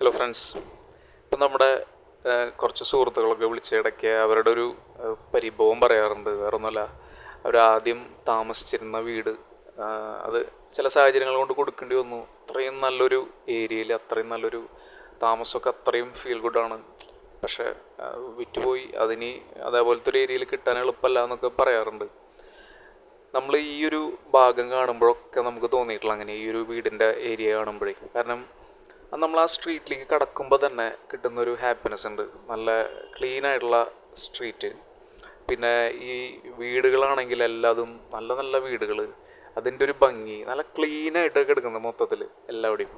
Hello friends, ഇപ്പം നമ്മുടെ കുറച്ച് സുഹൃത്തുക്കളൊക്കെ വിളിച്ചിടയ്ക്ക് അവരുടെ ഒരു പരിഭവം പറയാറുണ്ട്. വേറൊന്നുമല്ല, അവരാദ്യം താമസിച്ചിരുന്ന വീട് അത് ചില സാഹചര്യങ്ങൾ കൊണ്ട് കൊടുക്കേണ്ടി വന്നു. അത്രയും നല്ലൊരു ഏരിയയിൽ അത്രയും നല്ലൊരു താമസമൊക്കെ അത്രയും ഫീൽ ഗുഡാണ്. പക്ഷേ വിറ്റുപോയി. അതിനി അതേപോലത്തെ ഒരു ഏരിയയിൽ കിട്ടാൻ എളുപ്പമല്ല എന്നൊക്കെ പറയാറുണ്ട്. നമ്മൾ ഈ ഒരു ഭാഗം കാണുമ്പോഴൊക്കെ നമുക്ക് തോന്നിയിട്ടുള്ള അങ്ങനെ ഈ ഒരു വീടിൻ്റെ ഏരിയ കാണുമ്പോഴേ, കാരണം അത് നമ്മൾ ആ സ്ട്രീറ്റിലേക്ക് കടക്കുമ്പോൾ തന്നെ കിട്ടുന്നൊരു ഹാപ്പിനെസ് ഉണ്ട്. നല്ല ക്ലീൻ ആയിട്ടുള്ള സ്ട്രീറ്റ്, പിന്നെ ഈ വീടുകളാണെങ്കിൽ എല്ലാതും നല്ല നല്ല വീടുകൾ, അതിൻ്റെ ഒരു ഭംഗി നല്ല ക്ലീനായിട്ടൊക്കെ എടുക്കുന്നത് മൊത്തത്തിൽ എല്ലാവിടെയും.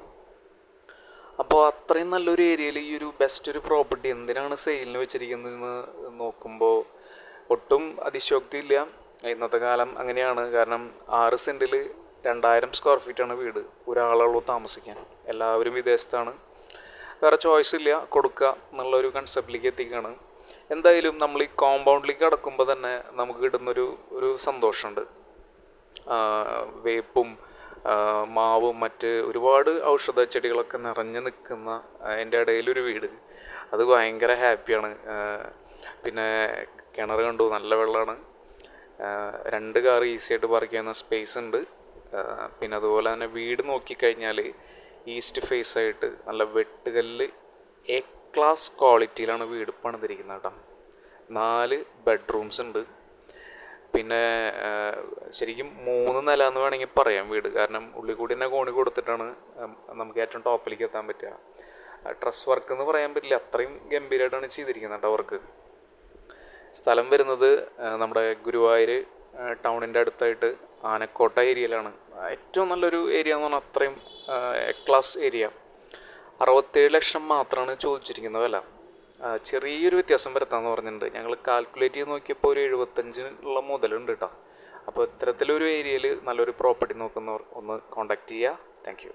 അപ്പോൾ അത്രയും നല്ലൊരു ഏരിയയിൽ ഈ ഒരു ബെസ്റ്റ് ഒരു പ്രോപ്പർട്ടി എന്തിനാണ് സെയിലിന് വെച്ചിരിക്കുന്നതെന്ന് നോക്കുമ്പോൾ ഒട്ടും അതിശയോക്തിയില്ല. ഇന്നത്തെ കാലം അങ്ങനെയാണ്. കാരണം 6 സെൻറ്റിൽ 2000 സ്ക്വയർ ഫീറ്റാണ് വീട്. ഒരാളുള്ളൂ താമസിക്കാൻ. എല്ലാവരും വിദേശത്താണ്. വേറെ ചോയ്സ് ഇല്ല, കൊടുക്കുക എന്നുള്ളൊരു കൺസെപ്റ്റിലേക്ക് എത്തിക്കുകയാണ്. എന്തായാലും നമ്മൾ ഈ കോമ്പൗണ്ടിലേക്ക് കടക്കുമ്പോൾ തന്നെ നമുക്ക് കിട്ടുന്നൊരു സന്തോഷമുണ്ട്. വേപ്പും മാവും മറ്റ് ഒരുപാട് ഔഷധ ചെടികളൊക്കെ നിറഞ്ഞു നിൽക്കുന്ന അതിൻ്റെ ഇടയിലൊരു വീട്, അത് ഭയങ്കര ഹാപ്പിയാണ്. പിന്നെ കിണർ കണ്ടു, നല്ല വെള്ളമാണ്. 2 കാർ ഈസി ആയിട്ട് പാർക്ക് ചെയ്യുന്ന സ്പേസ് ഉണ്ട്. പിന്നെ അതുപോലെ തന്നെ വീട് നോക്കിക്കഴിഞ്ഞാൽ ഈസ്റ്റ് ഫേസ് ആയിട്ട് നല്ല വെട്ടുകല്ല് എ ക്ലാസ് ക്വാളിറ്റിയിലാണ് വീട് പണിതിരിക്കുന്നത് കേട്ടോ. 4 ബെഡ്റൂംസ് ഉണ്ട്. പിന്നെ ശരിക്കും 3 നില എന്ന് വേണമെങ്കിൽ പറയാം വീട്. കാരണം ഉള്ളിൽ കൂടി തന്നെ കോണി കൊടുത്തിട്ടാണ് നമുക്ക് ഏറ്റവും ടോപ്പിലേക്ക് എത്താൻ പറ്റുക. ട്രസ് വർക്ക് എന്ന് പറയാൻ പറ്റില്ല, അത്രയും ഗംഭീരമായിട്ടാണ് ചെയ്തിരിക്കുന്നത് കേട്ടോ വർക്ക്. സ്ഥലം വരുന്നത് നമ്മുടെ ഗുരുവായൂർ ടൗണിൻ്റെ അടുത്തായിട്ട് ആനക്കോട്ട ഏരിയയിലാണ്. ഏറ്റവും നല്ലൊരു ഏരിയ എന്ന് പറഞ്ഞാൽ അത്രയും ക്ലാസ് ഏരിയ. 67 ലക്ഷം മാത്രമാണ് ചോദിച്ചിരിക്കുന്ന വില. ചെറിയൊരു വ്യത്യാസം വരുത്താമെന്ന് പറഞ്ഞിട്ടുണ്ട്. ഞങ്ങൾ കാൽക്കുലേറ്റ് ചെയ്ത് നോക്കിയപ്പോൾ ഒരു 75 മുതലുണ്ട് കേട്ടോ. അപ്പോൾ ഇത്തരത്തിലൊരു ഏരിയയിൽ നല്ലൊരു പ്രോപ്പർട്ടി നോക്കുന്നവർ ഒന്ന് കോൺടാക്റ്റ് ചെയ്യുക. Thank you.